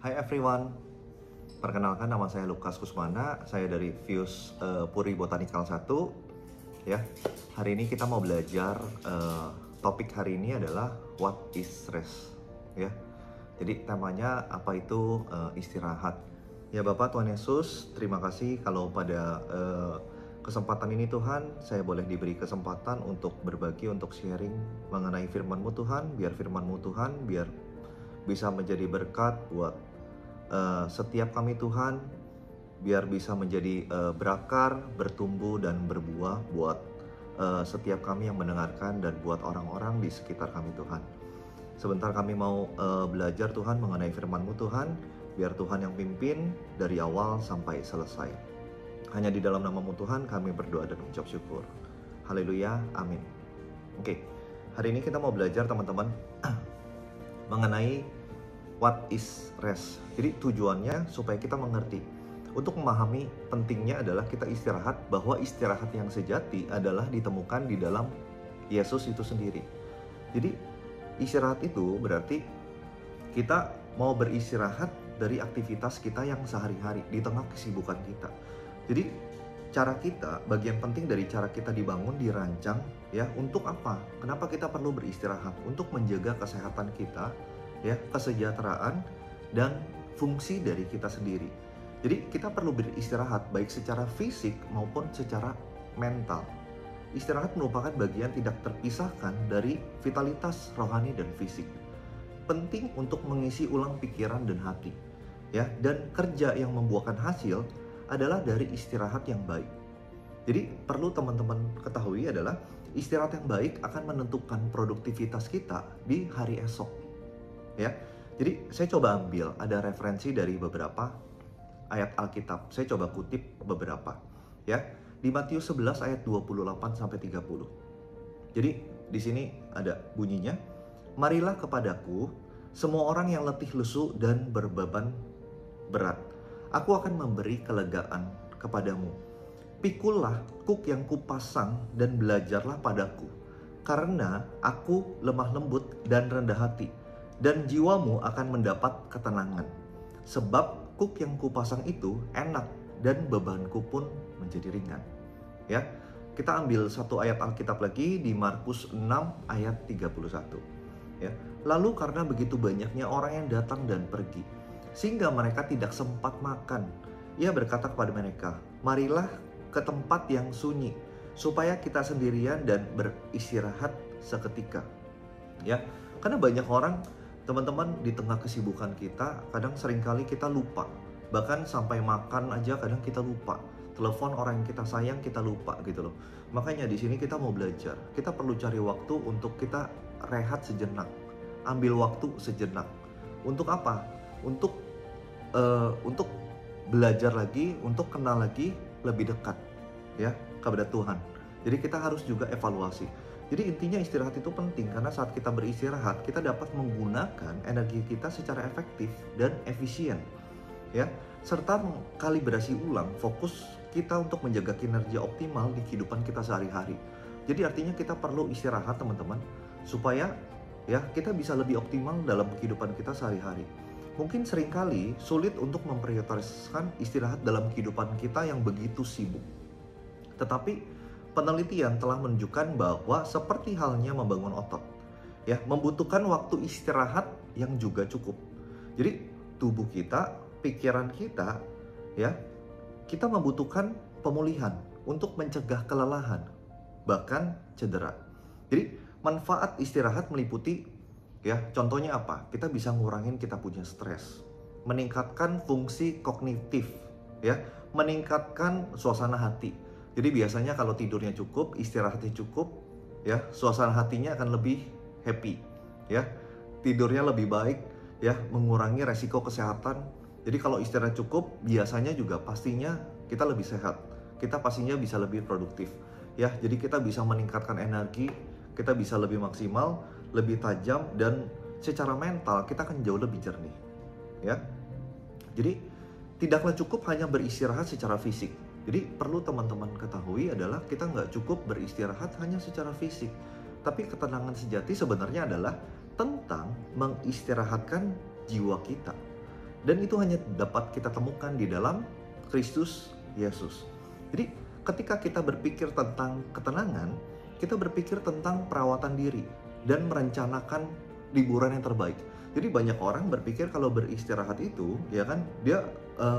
Hai everyone, perkenalkan nama saya Lukas Kusmana, saya dari Fuse Puri Botanical 1. Ya, hari ini kita mau belajar topik hari ini adalah what is rest. Ya, jadi temanya apa itu istirahat. Ya Bapak Tuhan Yesus, terima kasih kalau pada kesempatan ini Tuhan, saya boleh diberi kesempatan untuk berbagi, untuk sharing mengenai firman-Mu Tuhan, biar firman-Mu Tuhan, biar bisa menjadi berkat buat setiap kami Tuhan, biar bisa menjadi berakar, bertumbuh dan berbuah buat setiap kami yang mendengarkan dan buat orang-orang di sekitar kami Tuhan. Sebentar kami mau belajar Tuhan mengenai firman-Mu Tuhan, biar Tuhan yang pimpin dari awal sampai selesai. Hanya di dalam nama-Mu Tuhan kami berdoa dan mengucap syukur. Haleluya, amin. Oke, hari ini kita mau belajar teman-teman mengenai what is rest. Jadi tujuannya supaya kita mengerti. Untuk memahami pentingnya adalah kita istirahat, bahwa istirahat yang sejati adalah ditemukan di dalam Yesus itu sendiri. Jadi istirahat itu berarti kita mau beristirahat dari aktivitas kita yang sehari-hari di tengah kesibukan kita. Jadi cara kita, bagian penting dari cara kita dibangun, dirancang ya, untuk apa? Kenapa kita perlu beristirahat? Untuk menjaga kesehatan kita, ya, kesejahteraan dan fungsi dari kita sendiri. Jadi kita perlu beristirahat baik secara fisik maupun secara mental. Istirahat merupakan bagian tidak terpisahkan dari vitalitas rohani dan fisik. Penting untuk mengisi ulang pikiran dan hati, ya, dan kerja yang membuahkan hasil adalah dari istirahat yang baik. Jadi perlu teman-teman ketahui adalah istirahat yang baik akan menentukan produktivitas kita di hari esok. Ya, jadi saya coba ambil ada referensi dari beberapa ayat Alkitab. Saya coba kutip beberapa, ya. Di Matius 11 ayat 28 sampai 30. Jadi di sini ada bunyinya, "Marilah kepadaku semua orang yang letih lesu dan berbeban berat. Aku akan memberi kelegaan kepadamu. Pikullah kuk yang kupasang dan belajarlah padaku, karena aku lemah lembut dan rendah hati, dan jiwamu akan mendapat ketenangan. Sebab kuk yang kupasang itu enak dan bebanku pun menjadi ringan." Ya, kita ambil satu ayat Alkitab lagi di Markus 6 ayat 31. Ya, "Lalu karena begitu banyaknya orang yang datang dan pergi, sehingga mereka tidak sempat makan, ia berkata kepada mereka, 'Marilah ke tempat yang sunyi, supaya kita sendirian dan beristirahat seketika.'" Ya, karena banyak orang, teman-teman, di tengah kesibukan kita, kadang seringkali kita lupa. Bahkan sampai makan aja kadang kita lupa. Telepon orang yang kita sayang kita lupa gitu loh. Makanya di sini kita mau belajar. Kita perlu cari waktu untuk kita rehat sejenak. Ambil waktu sejenak. Untuk apa? Untuk belajar lagi, untuk kenal lagi lebih dekat ya kepada Tuhan. Jadi kita harus juga evaluasi. Jadi intinya istirahat itu penting, karena saat kita beristirahat kita dapat menggunakan energi kita secara efektif dan efisien, ya, serta mengkalibrasi ulang fokus kita untuk menjaga kinerja optimal di kehidupan kita sehari-hari. Jadi artinya kita perlu istirahat teman-teman, supaya ya kita bisa lebih optimal dalam kehidupan kita sehari-hari. Mungkin seringkali sulit untuk memprioritaskan istirahat dalam kehidupan kita yang begitu sibuk. Tetapi penelitian telah menunjukkan bahwa seperti halnya membangun otot, ya, membutuhkan waktu istirahat yang juga cukup. Jadi tubuh kita, pikiran kita, ya, kita membutuhkan pemulihan untuk mencegah kelelahan, bahkan cedera. Jadi manfaat istirahat meliputi, ya, contohnya apa? Kita bisa ngurangin kita punya stres, meningkatkan fungsi kognitif, ya, meningkatkan suasana hati. Jadi biasanya kalau tidurnya cukup, istirahatnya cukup, ya, suasana hatinya akan lebih happy, ya, tidurnya lebih baik, ya, mengurangi resiko kesehatan. Jadi kalau istirahat cukup, biasanya juga pastinya kita lebih sehat, kita pastinya bisa lebih produktif, ya. Jadi kita bisa meningkatkan energi, kita bisa lebih maksimal, lebih tajam, dan secara mental kita akan jauh lebih jernih, ya. Jadi tidaklah cukup hanya beristirahat secara fisik. Jadi perlu teman-teman ketahui adalah kita nggak cukup beristirahat hanya secara fisik, tapi ketenangan sejati sebenarnya adalah tentang mengistirahatkan jiwa kita. Dan itu hanya dapat kita temukan di dalam Kristus Yesus. Jadi ketika kita berpikir tentang ketenangan, kita berpikir tentang perawatan diri dan merencanakan liburan yang terbaik. Jadi banyak orang berpikir kalau beristirahat itu, ya kan, dia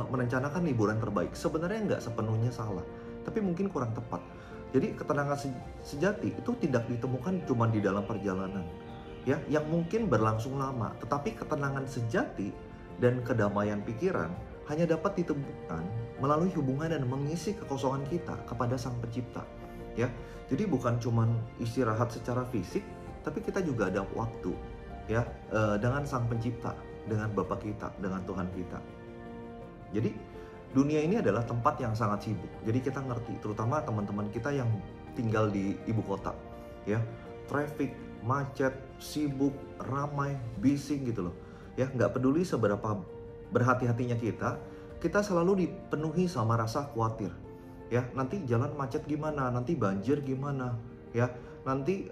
merencanakan liburan terbaik. Sebenarnya nggak sepenuhnya salah, tapi mungkin kurang tepat. Jadi ketenangan sejati itu tidak ditemukan cuma di dalam perjalanan, ya, yang mungkin berlangsung lama. Tetapi ketenangan sejati dan kedamaian pikiran hanya dapat ditemukan melalui hubungan dan mengisi kekosongan kita kepada Sang Pencipta, ya. Jadi bukan cuma istirahat secara fisik, tapi kita juga ada waktu, ya, dengan Sang Pencipta, dengan Bapa kita, dengan Tuhan kita. Jadi dunia ini adalah tempat yang sangat sibuk. Jadi kita ngerti, terutama teman-teman kita yang tinggal di ibu kota, ya, traffic, macet, sibuk, ramai, bising gitu loh. Ya, nggak peduli seberapa berhati-hatinya kita selalu dipenuhi sama rasa khawatir. Ya, nanti jalan macet gimana, nanti banjir gimana, ya, nanti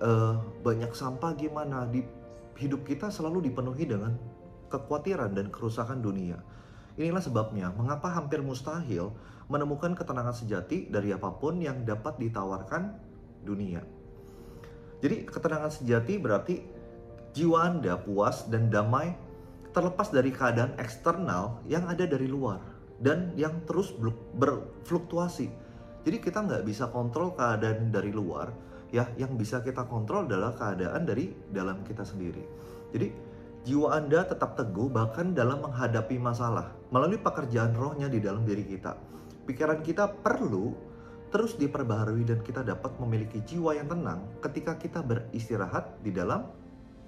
banyak sampah gimana. Di hidup kita selalu dipenuhi dengan kekhawatiran dan kerusakan dunia. Inilah sebabnya mengapa hampir mustahil menemukan ketenangan sejati dari apapun yang dapat ditawarkan dunia. Jadi ketenangan sejati berarti jiwa Anda puas dan damai terlepas dari keadaan eksternal yang ada dari luar dan yang terus berfluktuasi. Jadi kita nggak bisa kontrol keadaan dari luar, ya. Yang bisa kita kontrol adalah keadaan dari dalam kita sendiri. Jadi jiwa Anda tetap teguh bahkan dalam menghadapi masalah melalui pekerjaan rohnya di dalam diri kita. Pikiran kita perlu terus diperbaharui dan kita dapat memiliki jiwa yang tenang ketika kita beristirahat di dalam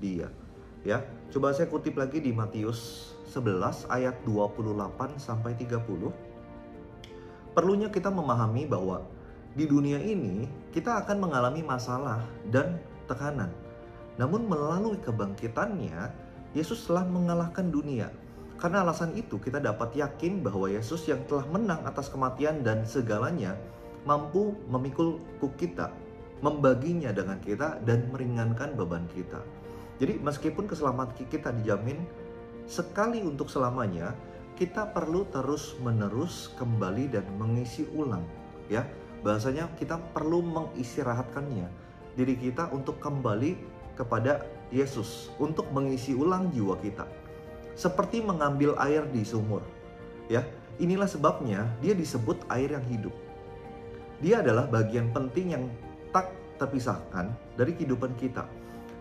Dia. Ya, coba saya kutip lagi di Matius 11 ayat 28 sampai 30. Perlunya kita memahami bahwa di dunia ini kita akan mengalami masalah dan tekanan. Namun melalui kebangkitannya, Yesus telah mengalahkan dunia. Karena alasan itu kita dapat yakin bahwa Yesus yang telah menang atas kematian dan segalanya mampu memikul kuk kita, membaginya dengan kita dan meringankan beban kita. Jadi meskipun keselamatan kita dijamin sekali untuk selamanya, kita perlu terus-menerus kembali dan mengisi ulang, ya. Bahasanya kita perlu mengistirahatkannya diri kita untuk kembali kepada Yesus, untuk mengisi ulang jiwa kita. Seperti mengambil air di sumur, ya. Inilah sebabnya dia disebut air yang hidup. Dia adalah bagian penting yang tak terpisahkan dari kehidupan kita.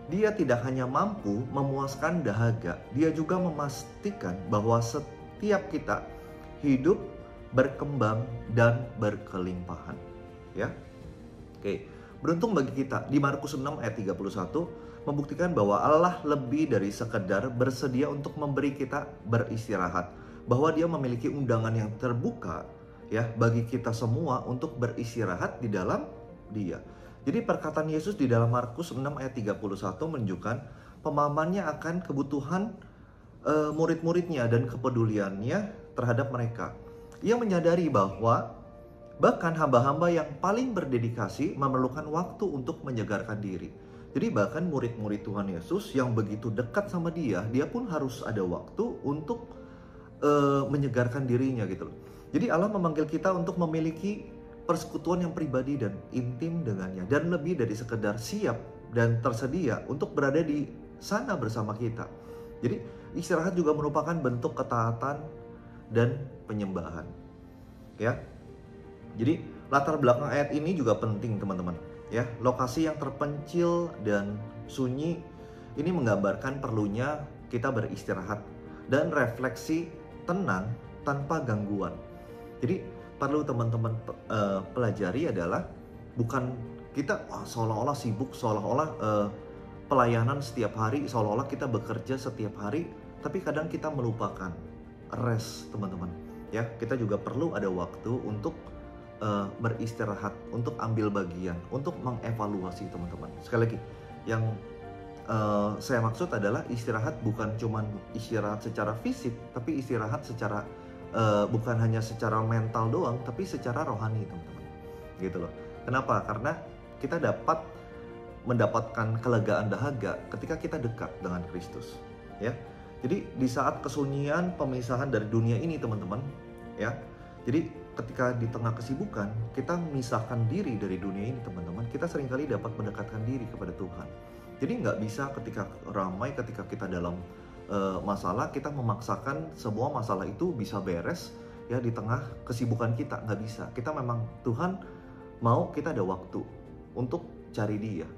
Dia tidak hanya mampu memuaskan dahaga, dia juga memastikan bahwa setiap kita hidup, berkembang, dan berkelimpahan. Ya, oke. Beruntung bagi kita, di Markus 6 ayat 31, membuktikan bahwa Allah lebih dari sekedar bersedia untuk memberi kita beristirahat. Bahwa dia memiliki undangan yang terbuka, ya, bagi kita semua untuk beristirahat di dalam Dia. Jadi perkataan Yesus di dalam Markus 6 ayat 31 menunjukkan pemahamannya akan kebutuhan murid-muridnya dan kepeduliannya terhadap mereka. Ia menyadari bahwa bahkan hamba-hamba yang paling berdedikasi memerlukan waktu untuk menyegarkan diri. Jadi bahkan murid-murid Tuhan Yesus yang begitu dekat sama dia pun harus ada waktu untuk menyegarkan dirinya gitu loh. Jadi Allah memanggil kita untuk memiliki persekutuan yang pribadi dan intim dengannya, dan lebih dari sekedar siap dan tersedia untuk berada di sana bersama kita. Jadi istirahat juga merupakan bentuk ketaatan dan penyembahan, ya. Jadi latar belakang ayat ini juga penting teman-teman, ya. Lokasi yang terpencil dan sunyi ini menggambarkan perlunya kita beristirahat dan refleksi tenang tanpa gangguan. Jadi perlu teman-teman pelajari adalah bukan kita seolah-olah sibuk, seolah-olah pelayanan setiap hari, seolah-olah kita bekerja setiap hari, tapi kadang kita melupakan rest, teman-teman. Ya, kita juga perlu ada waktu untuk beristirahat, untuk ambil bagian, untuk mengevaluasi, teman-teman. Sekali lagi, yang saya maksud adalah istirahat bukan cuma istirahat secara fisik, tapi istirahat secara bukan hanya secara mental doang, tapi secara rohani, teman-teman. Gitu loh. Kenapa? Karena kita dapat mendapatkan kelegaan dahaga ketika kita dekat dengan Kristus, ya. Jadi di saat kesunyian pemisahan dari dunia ini teman-teman, ya. Jadi ketika di tengah kesibukan kita memisahkan diri dari dunia ini teman-teman, kita seringkali dapat mendekatkan diri kepada Tuhan. Jadi nggak bisa ketika ramai, ketika kita dalam masalah, kita memaksakan semua masalah itu bisa beres ya di tengah kesibukan kita. Nggak bisa. Kita memang Tuhan mau kita ada waktu untuk cari Dia,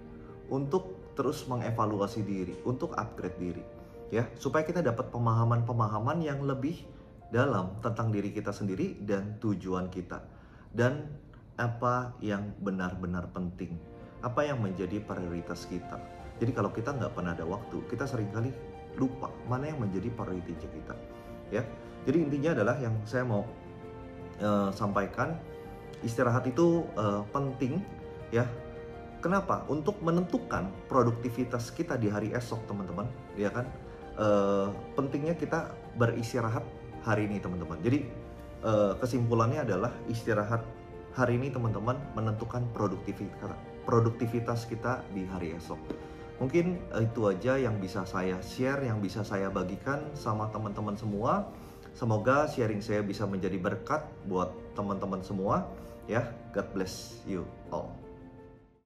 untuk terus mengevaluasi diri, untuk upgrade diri, ya, supaya kita dapat pemahaman-pemahaman yang lebih dalam tentang diri kita sendiri dan tujuan kita, dan apa yang benar-benar penting, apa yang menjadi prioritas kita. Jadi kalau kita nggak pernah ada waktu, kita seringkali lupa mana yang menjadi prioritas kita, ya. Jadi intinya adalah yang saya mau sampaikan, istirahat itu penting, ya. Kenapa? Untuk menentukan produktivitas kita di hari esok, teman-teman, ya kan? Pentingnya kita beristirahat hari ini, teman-teman. Jadi kesimpulannya adalah istirahat hari ini, teman-teman, menentukan produktivitas kita di hari esok. Mungkin itu aja yang bisa saya share, yang bisa saya bagikan sama teman-teman semua. Semoga sharing saya bisa menjadi berkat buat teman-teman semua, ya. God bless you all.